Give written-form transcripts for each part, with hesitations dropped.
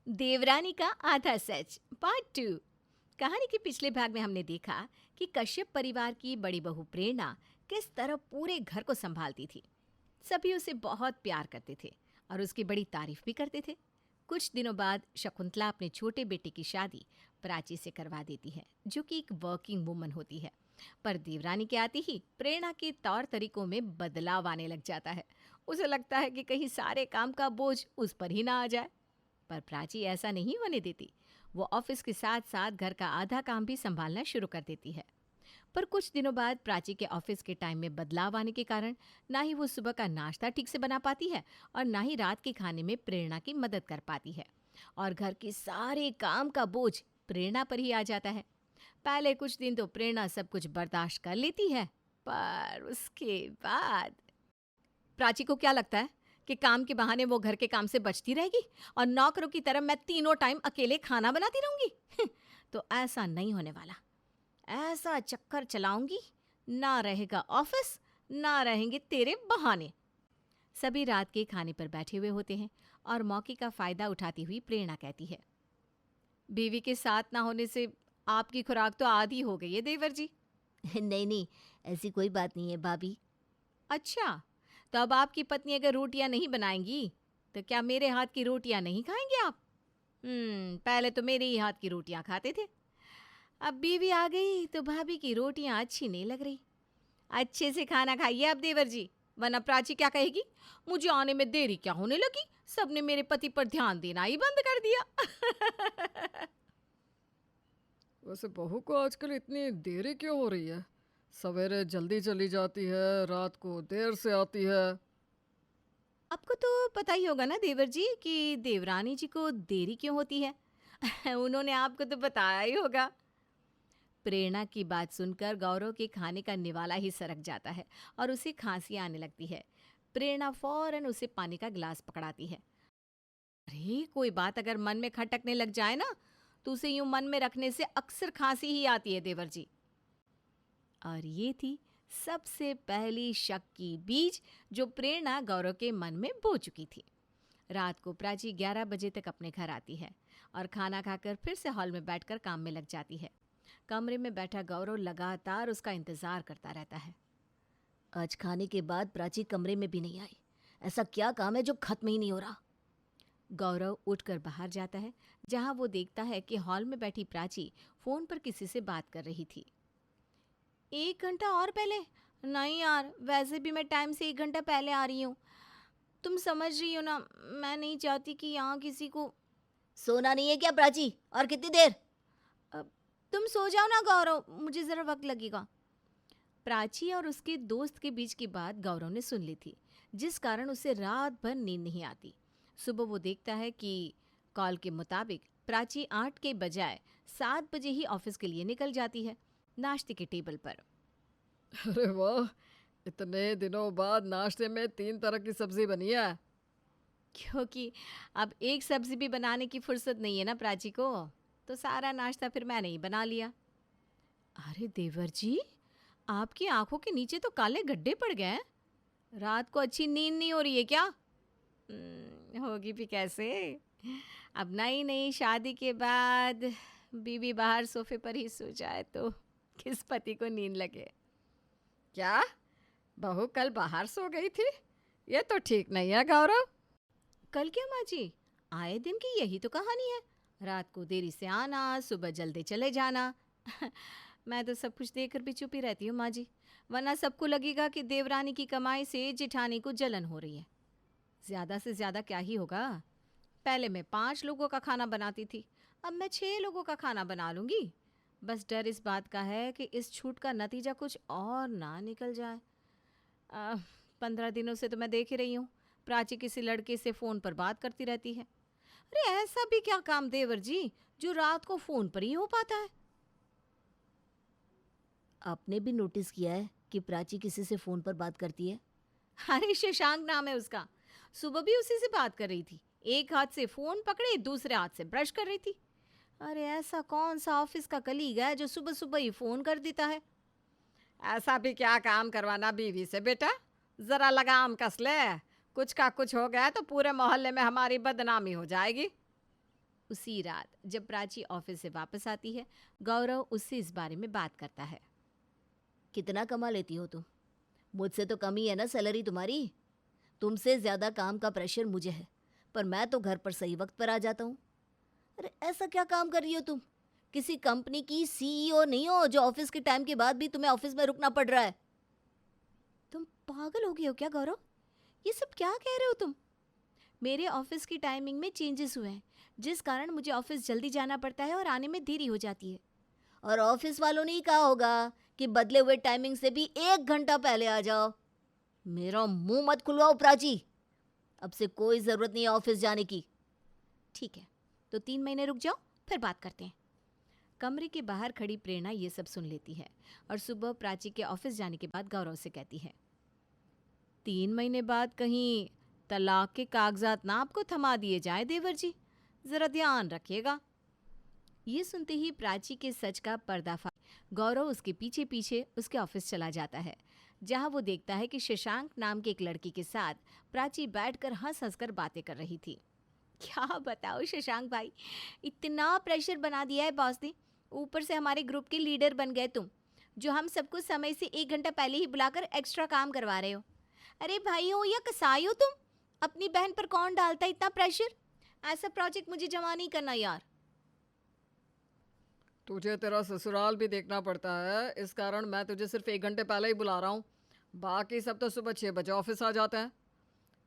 देवरानी का आधा सच पार्ट टू। कहानी के पिछले भाग में हमने देखा कि कश्यप परिवार की बड़ी बहू प्रेरणा किस तरह पूरे घर को संभालती थी। सभी उसे बहुत प्यार करते थे और उसकी बड़ी तारीफ भी करते थे। कुछ दिनों बाद शकुंतला अपने छोटे बेटे की शादी प्राची से करवा देती है, जो कि एक वर्किंग वुमन होती है। पर देवरानी के आते ही प्रेरणा के तौर तरीकों में बदलाव आने लग जाता है। उसे लगता है कि कहीं सारे काम का बोझ उस पर ही ना आ जाए। पर प्राची ऐसा नहीं होने देती। वो ऑफिस के साथ साथ घर का आधा काम भी संभालना शुरू कर देती है। पर कुछ दिनों बाद प्राची के ऑफिस के टाइम में बदलाव आने के कारण ना ही वो सुबह का नाश्ता ठीक से बना पाती है और ना ही रात के खाने में प्रेरणा की मदद कर पाती है। और घर के सारे काम का बोझ प्रेरणा पर ही आ जाता है। पहले कुछ दिन तो प्रेरणा सब कुछ बर्दाश्त कर लेती है, पर उसके बाद प्राची को क्या लगता है कि काम के बहाने वो घर के काम से बचती रहेगी और नौकरों की तरह मैं तीनों टाइम अकेले खाना बनाती रहूंगी। तो ऐसा नहीं होने वाला। ऐसा चक्कर चलाऊंगी, ना रहेगा ऑफिस, ना रहेंगे तेरे बहाने। सभी रात के खाने पर बैठे हुए होते हैं और मौके का फायदा उठाती हुई प्रेरणा कहती है, बीवी के साथ ना होने से आपकी खुराक तो आधी हो गई है देवर जी। नहीं नहीं, ऐसी कोई बात नहीं है भाभी। अच्छा, तो अब आपकी पत्नी अगर रोटियां नहीं बनाएंगी तो क्या मेरे हाथ की रोटियां नहीं खाएंगे आप? पहले तो मेरे ही हाथ की रोटियां खाते थे। अब बीवी आ गई तो भाभी की रोटियां अच्छी नहीं लग रही। अच्छे से खाना खाइए आप देवर जी, वरना प्राची क्या कहेगी, मुझे आने में देरी क्या होने लगी, सबने मेरे पति पर ध्यान देना ही बंद कर दिया। वैसे बहू को आजकल इतनी देरी क्यों हो रही है? सवेरे जल्दी चली जाती है, रात को देर से आती है। आपको तो पता ही होगा ना देवर जी कि देवरानी जी को देरी क्यों होती है। उन्होंने आपको तो बताया ही होगा। प्रेरणा की बात सुनकर गौरव के खाने का निवाला ही सरक जाता है और उसे खांसी आने लगती है। प्रेरणा फौरन उसे पानी का गिलास पकड़ाती है। अरे कोई बात अगर मन में खटकने लग जाए ना, तो उसे यूं मन में रखने से अक्सर खांसी ही आती है देवर जी। और ये थी सबसे पहली शक की बीज जो प्रेरणा गौरव के मन में बो चुकी थी। रात को प्राची 11 बजे तक अपने घर आती है और खाना खाकर फिर से हॉल में बैठकर काम में लग जाती है। कमरे में बैठा गौरव लगातार उसका इंतजार करता रहता है। आज खाने के बाद प्राची कमरे में भी नहीं आई। ऐसा क्या काम है जो खत्म ही नहीं हो रहा? गौरव उठकर बाहर जाता है, जहां वो देखता है कि हॉल में बैठी प्राची फोन पर किसी से बात कर रही थी। 1 घंटा और पहले? नहीं यार, वैसे भी मैं टाइम से 1 घंटा पहले आ रही हूँ। तुम समझ रही हो ना, मैं नहीं चाहती कि यहाँ किसी को। सोना नहीं है क्या प्राची? और कितनी देर? अब तुम सो जाओ ना गौरव, मुझे ज़रा वक्त लगेगा। प्राची और उसके दोस्त के बीच की बात गौरव ने सुन ली थी, जिस कारण उसे रात भर नींद नहीं आती। सुबह वो देखता है कि कॉल के मुताबिक प्राची 8 के बजाय 7 बजे ही ऑफिस के लिए निकल जाती है। नाश्ते के टेबल पर अरे वाह, इतने दिनों बाद नाश्ते में 3 तरह की सब्जी बनी है। क्योंकि अब एक सब्जी भी बनाने की फुर्सत नहीं है ना प्राची को, तो सारा नाश्ता फिर मैंने ही बना लिया। अरे देवर जी, आपकी आंखों के नीचे तो काले गड्ढे पड़ गए हैं। रात को अच्छी नींद नहीं हो रही है क्या? होगी भी कैसे। अब नई नई शादी के बाद बीवी बाहर सोफे पर ही सो जाए तो किस पति को नींद लगे। क्या? बहू कल बाहर सो गई थी? ये तो ठीक नहीं है गौरव। कल क्या माँ जी, आए दिन की यही तो कहानी है। रात को देरी से आना, सुबह जल्दी चले जाना। मैं तो सब कुछ देखकर भी चुप ही रहती हूँ माँ जी, वरना सबको लगेगा कि देवरानी की कमाई से जिठानी को जलन हो रही है। ज़्यादा से ज़्यादा क्या ही होगा। पहले मैं 5 लोगों का खाना बनाती थी, अब मैं 6 लोगों का खाना बना लूँगी। बस डर इस बात का है कि इस छूट का नतीजा कुछ और ना निकल जाए। 15 दिनों से तो मैं देख ही रही हूँ, प्राची किसी लड़के से फ़ोन पर बात करती रहती है। अरे ऐसा भी क्या काम देवर जी जो रात को फ़ोन पर ही हो पाता है? आपने भी नोटिस किया है कि प्राची किसी से फोन पर बात करती है? अरे शशांक नाम है उसका। सुबह भी उसी से बात कर रही थी, एक हाथ से फ़ोन पकड़े दूसरे हाथ से ब्रश कर रही थी। अरे ऐसा कौन सा ऑफिस का कलीग है जो सुबह सुबह ही फ़ोन कर देता है? ऐसा भी क्या काम करवाना बीवी से बेटा? जरा लगाम कस ले। कुछ का कुछ हो गया तो पूरे मोहल्ले में हमारी बदनामी हो जाएगी। उसी रात जब प्राची ऑफिस से वापस आती है, गौरव उससे इस बारे में बात करता है। कितना कमा लेती हो तुम? मुझसे तो कम ही है ना सैलरी तुम्हारी। तुमसे ज़्यादा काम का प्रेशर मुझे है, पर मैं तो घर पर सही वक्त पर आ जाता हूँ। अरे ऐसा क्या काम कर रही हो तुम? किसी कंपनी की सीईओ नहीं हो जो ऑफिस के टाइम के बाद भी तुम्हें ऑफिस में रुकना पड़ रहा है। तुम पागल हो गए हो क्या गौरव? ये सब क्या कह रहे हो तुम? मेरे ऑफिस की टाइमिंग में चेंजेस हुए हैं, जिस कारण मुझे ऑफिस जल्दी जाना पड़ता है और आने में देरी हो जाती है। और ऑफिस वालों ने ही कहा होगा कि बदले हुए टाइमिंग से भी 1 घंटा पहले आ जाओ। मेरा मुंह मत खुलवाओ प्राची। अब से कोई ज़रूरत नहीं है ऑफिस जाने की। ठीक है, तो 3 महीने रुक जाओ, फिर बात करते हैं। कमरे के बाहर खड़ी प्रेरणा ये सब सुन लेती है और सुबह प्राची के ऑफिस जाने के बाद गौरव से कहती है, 3 महीने बाद कहीं तलाक के कागजात ना आपको थमा दिए जाए देवर जी, जरा ध्यान रखिएगा। ये सुनते ही प्राची के सच का पर्दाफाश, गौरव उसके पीछे पीछे उसके ऑफिस चला जाता है, जहां वो देखता है कि शशांक नाम के एक लड़की के साथ प्राची बैठकर हंस हंस कर बातें कर रही थी। क्या बताओ शशांक भाई, इतना प्रेशर बना दिया है बॉस ने, ऊपर से हमारे ग्रुप के लीडर बन गए तुम, जो हम सबको समय से 1 घंटा पहले ही बुलाकर एक्स्ट्रा काम करवा रहे हो। अरे भाई हो या कसाई हो तुम? अपनी बहन पर कौन डालता है इतना प्रेशर? ऐसा प्रोजेक्ट मुझे जमा नहीं करना यार। तुझे तेरा ससुराल भी देखना पड़ता है, इस कारण मैं तुझे सिर्फ 1 घंटे पहले ही बुला रहा हूँ। बाकी सब तो सुबह 6 बजे ऑफिस आ जाते हैं।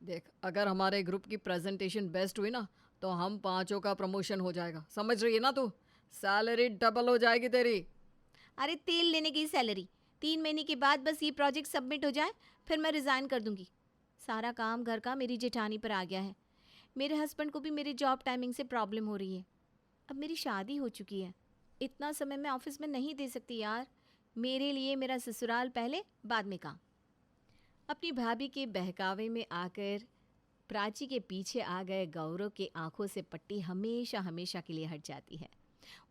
देख, अगर हमारे ग्रुप की प्रेजेंटेशन बेस्ट हुई ना, तो हम पांचों का प्रमोशन हो जाएगा, समझ रही है ना तू? सैलरी डबल हो जाएगी तेरी। अरे तेल लेने की सैलरी, 3 महीने के बाद बस ये प्रोजेक्ट सबमिट हो जाए, फिर मैं रिज़ाइन कर दूंगी। सारा काम घर का मेरी जेठानी पर आ गया है। मेरे हस्बैंड को भी मेरे जॉब टाइमिंग से प्रॉब्लम हो रही है। अब मेरी शादी हो चुकी है, इतना समय मैं ऑफिस में नहीं दे सकती यार। मेरे लिए मेरा ससुराल पहले, बाद में काम। अपनी भाभी के बहकावे में आकर प्राची के पीछे आ गए गौरव के आंखों से पट्टी हमेशा हमेशा के लिए हट जाती है।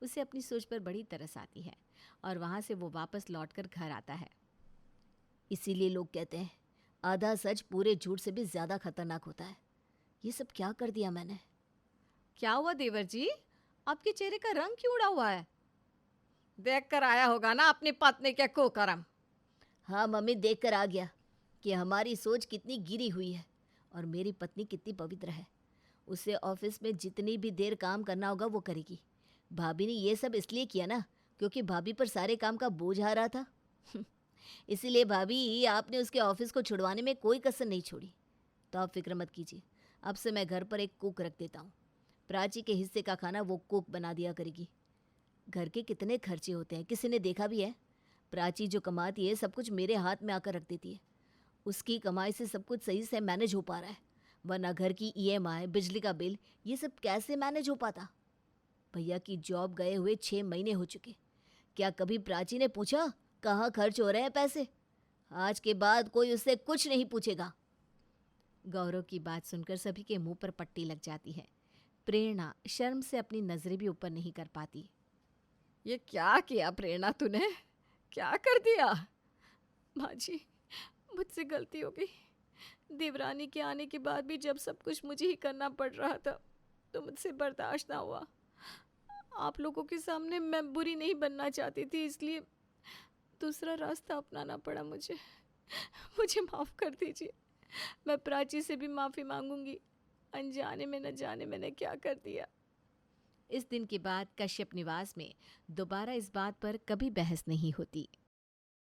उसे अपनी सोच पर बड़ी तरस आती है और वहाँ से वो वापस लौटकर घर आता है। इसीलिए लोग कहते हैं आधा सच पूरे झूठ से भी ज़्यादा खतरनाक होता है। ये सब क्या कर दिया मैंने? क्या हुआ देवर जी, आपके चेहरे का रंग क्यों उड़ा हुआ है? देख कर आया होगा ना अपनी पत्नी के कुकर्म। हाँ मम्मी, देख कर आ गया कि हमारी सोच कितनी गिरी हुई है और मेरी पत्नी कितनी पवित्र है। उसे ऑफिस में जितनी भी देर काम करना होगा वो करेगी। भाभी ने ये सब इसलिए किया ना क्योंकि भाभी पर सारे काम का बोझ आ रहा था। इसीलिए भाभी आपने उसके ऑफिस को छुड़वाने में कोई कसर नहीं छोड़ी। तो आप फिक्र मत कीजिए, अब से मैं घर पर एक कुक रख देता हूँ। प्राची के हिस्से का खाना वो कुक बना दिया करेगी। घर के कितने खर्चे होते हैं किसी ने देखा भी है? प्राची जो कमाती है सब कुछ मेरे हाथ में आकर रख देती है। उसकी कमाई से सब कुछ सही से मैनेज हो पा रहा है, वरना घर की ईएमआई, बिजली का बिल, ये सब कैसे मैनेज हो पाता? भैया की जॉब गए हुए 6 महीने हो चुके। क्या कभी प्राची ने पूछा कहाँ खर्च हो रहे हैं पैसे? आज के बाद कोई उससे कुछ नहीं पूछेगा। गौरव की बात सुनकर सभी के मुंह पर पट्टी लग जाती है। प्रेरणा शर्म से अपनी नजरें भी ऊपर नहीं कर पाती। ये क्या किया प्रेरणा तूने? क्या कर दिया? माँ जी, मुझसे गलती हो गई। देवरानी के आने के बाद भी जब सब कुछ मुझे ही करना पड़ रहा था तो मुझसे बर्दाश्त ना हुआ। आप लोगों के सामने मैं बुरी नहीं बनना चाहती थी, इसलिए दूसरा रास्ता अपनाना पड़ा मुझे। मुझे माफ़ कर दीजिए। मैं प्राची से भी माफ़ी मांगूंगी। अनजाने में न जाने मैंने क्या कर दिया। इस दिन के बाद कश्यप निवास में दोबारा इस बात पर कभी बहस नहीं होती।